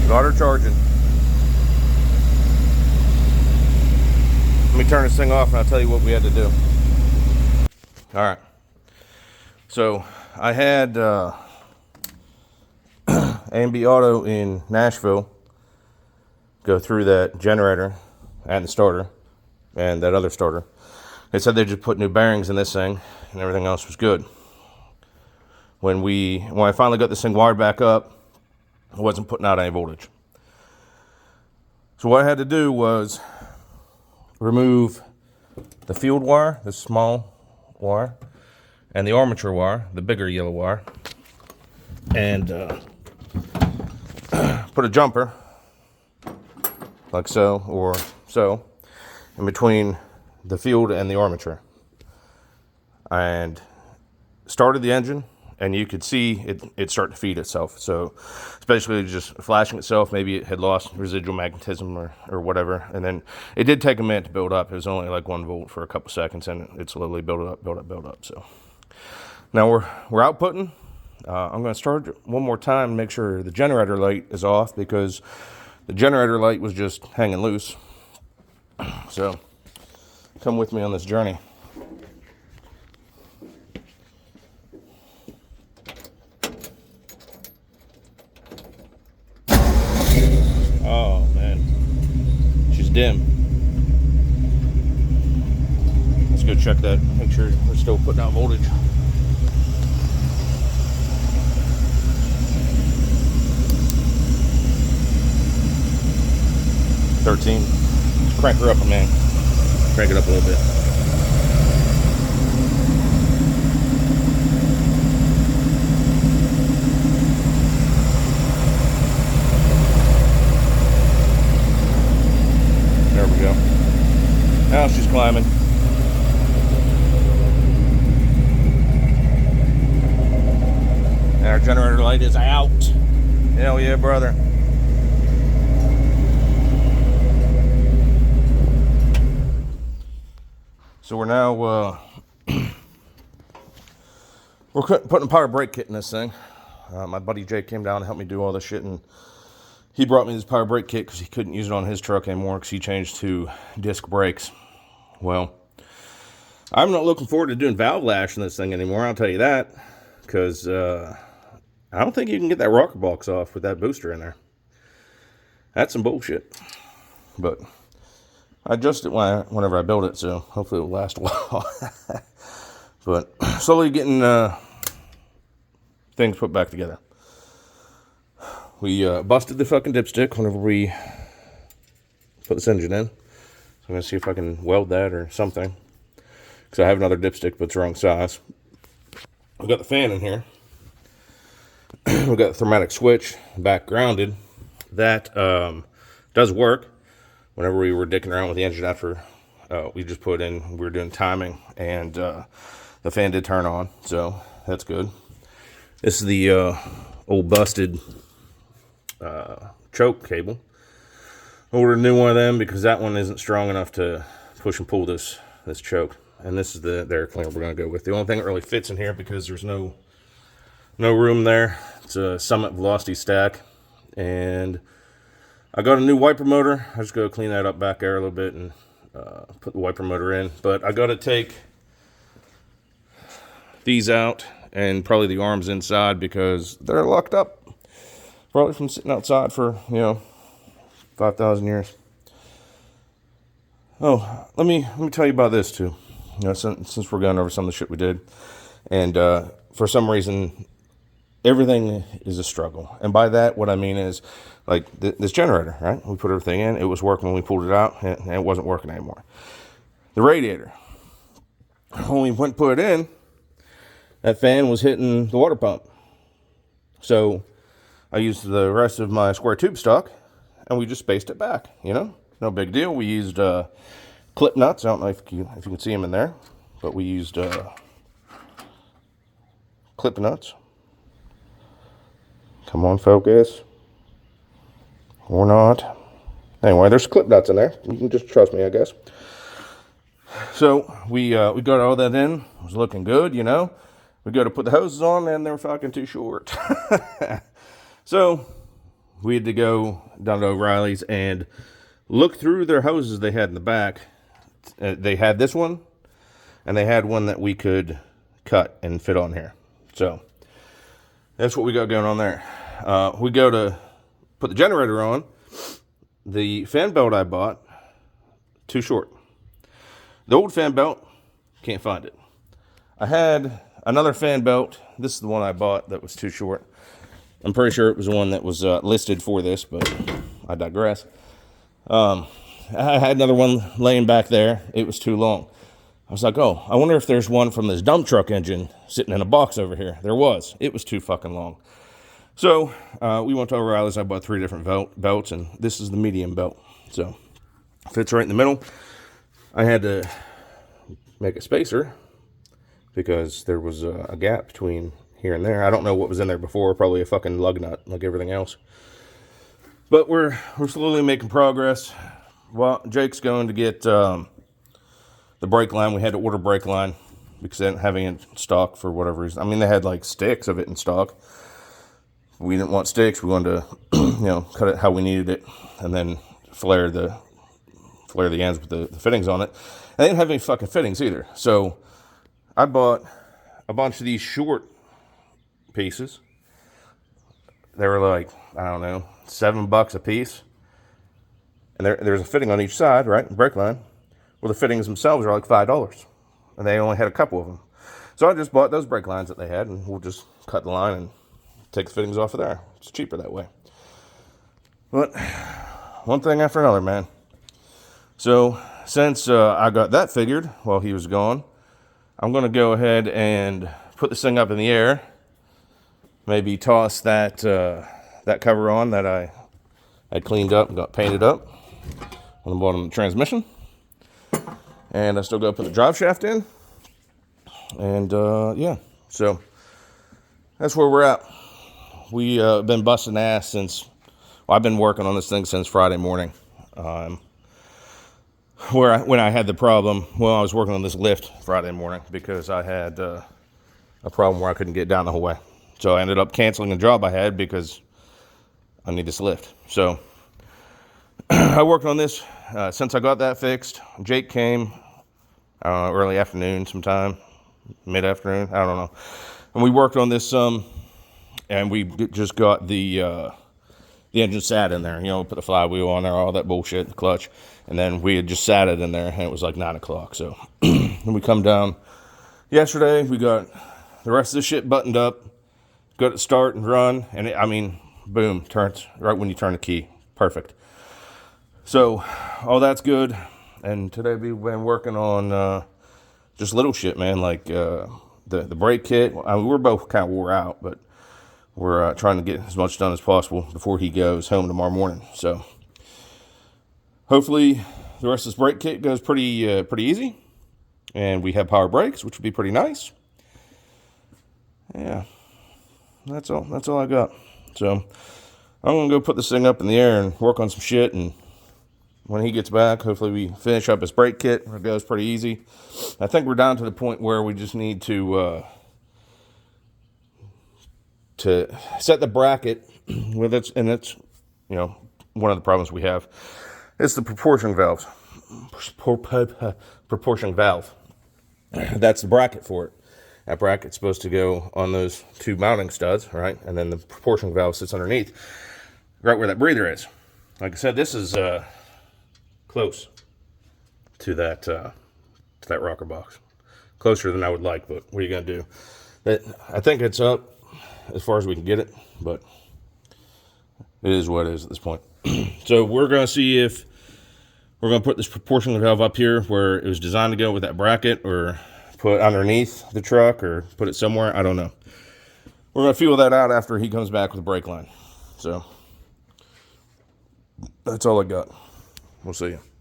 Got her charging. Let me turn this thing off and I'll tell you what we had to do. Alright. So, I had A&B Auto in Nashville go through that generator and the starter and that other starter. They said they just put new bearings in this thing and everything else was good. When I finally got this thing wired back up, it wasn't putting out any voltage. So what I had to do was remove the field wire, the small wire, and the armature wire, the bigger yellow wire, and put a jumper, like so, or so, in between the field and the armature. And started the engine, and you could see it start to feed itself. So it's basically just flashing itself. Maybe it had lost residual magnetism or whatever. And then it did take a minute to build up. It was only like 1 volt for a couple seconds, and it slowly built up. So now we're outputting. I'm going to start one more time and make sure the generator light is off, because the generator light was just hanging loose. So come with me on this journey. Oh man, she's dim. Let's go check that, make sure we're still putting out voltage. Let's crank her up, man. Crank it up a little bit. There we go. Now she's climbing. And our generator light is out. Hell yeah, brother. So we're now we're putting a power brake kit in this thing. My buddy Jake came down to help me do all this shit, and he brought me this power brake kit because he couldn't use it on his truck anymore because he changed to disc brakes. Well, I'm not looking forward to doing valve lash in this thing anymore, I'll tell you that, because I don't think you can get that rocker box off with that booster in there. That's some bullshit. But I adjust it whenever I build it, so hopefully it'll last a while. But slowly getting things put back together. We busted the fucking dipstick whenever we put this engine in. So I'm going to see if I can weld that or something, because I have another dipstick, but it's the wrong size. We've got the fan in here. We've got the thermatic switch back grounded. That does work. Whenever we were dicking around with the engine after we just put in, we were doing timing, and the fan did turn on, so that's good. This is the old busted choke cable. Ordered a new one of them because that one isn't strong enough to push and pull this choke. And this is the air cleaner we're going to go with. The only thing that really fits in here, because there's no room there, it's a Summit Velocity stack. And I got a new wiper motor. I just got to clean that up back there a little bit and put the wiper motor in. But I got to take these out and probably the arms inside, because they're locked up. Probably from sitting outside for, 5,000 years. Oh, let me tell you about this too. Since we're going over some of the shit we did, and for some reason, everything is a struggle. And by that, what I mean is, like this generator, right? We put everything in. It was working when we pulled it out, and it wasn't working anymore. The radiator, when we went and put it in, that fan was hitting the water pump. So I used the rest of my square tube stock, and we just spaced it back, No big deal. We used clip nuts. I don't know if you can see them in there, but we used clip nuts. Come on, focus. Or not. Anyway, there's clip nuts in there. You can just trust me, I guess. So we got all that in. It was looking good, We go to put the hoses on, and they're fucking too short. So we had to go down to O'Reilly's and look through their hoses they had in the back. They had this one, and they had one that we could cut and fit on here. So that's what we got going on there. We go to put the generator on. The fan belt I bought, too short. The old fan belt, can't find it. I had another fan belt. This is the one I bought that was too short. I'm pretty sure it was the one that was listed for this, but I digress. I had another one laying back there. It was too long. I was like, oh, I wonder if there's one from this dump truck engine sitting in a box over here. There was. It was too fucking long. So we went to O'Reilly's. I bought 3 different belts, and this is the medium belt. So fits right in the middle. I had to make a spacer because there was a gap between here and there. I don't know what was in there before. Probably a fucking lug nut like everything else. But we're slowly making progress. Well, Jake's going to get the brake line. We had to order brake line because they didn't have any in stock for whatever reason. I mean, they had like sticks of it in stock. We didn't want sticks. We wanted to, cut it how we needed it, and then flare the ends with the fittings on it. And they didn't have any fucking fittings either. So I bought a bunch of these short pieces. They were like, I don't know, $7 a piece. And there's a fitting on each side, right? Brake line. Well, the fittings themselves are like $5. And they only had a couple of them. So I just bought those brake lines that they had, and we'll just cut the line and take the fittings off of there. It's cheaper that way. But one thing after another, man. So since I got that figured while he was gone, I'm going to go ahead and put this thing up in the air. Maybe toss that cover on that I had cleaned up and got painted up on the bottom of the transmission. And I still got to put the drive shaft in. And yeah, so that's where we're at. We been busting ass since, well, I've been working on this thing since Friday morning. When I had the problem, well, I was working on this lift Friday morning because I had a problem where I couldn't get down the whole way. So I ended up canceling a job I had because I need this lift. So I worked on this since I got that fixed. Jake came, I don't know, early afternoon sometime, mid-afternoon, I don't know. And we worked on this some. And we just got the engine sat in there, put the flywheel on there, all that bullshit, the clutch. And then we had just sat it in there, and it was like 9 o'clock. So when we come down yesterday, we got the rest of the shit buttoned up, got it start and run. And boom, turns right when you turn the key. Perfect. So all that's good. And today we've been working on just little shit, man, like the brake kit. I mean, we're both kind of wore out, but we're trying to get as much done as possible before he goes home tomorrow morning. So hopefully the rest of this brake kit goes pretty easy. And we have power brakes, which would be pretty nice. Yeah, that's all I got. So I'm going to go put this thing up in the air and work on some shit. And when he gets back, hopefully we finish up his brake kit. It goes pretty easy. I think we're down to the point where we just need to set the bracket with it, and it's one of the problems we have. It's the proportion valves. Proportion valve. That's the bracket for it. That bracket's supposed to go on those 2 mounting studs, right? And then the proportion valve sits underneath, right where that breather is. Like I said, this is close to that rocker box. Closer than I would like, but what are you gonna do? I think it's up as far as we can get it, but it is what it is at this point. So we're going to see if we're going to put this proportional valve up here where it was designed to go with that bracket, or put underneath the truck, or put it somewhere. I don't know. We're going to feel that out after he comes back with the brake line. So that's all I got. We'll see you.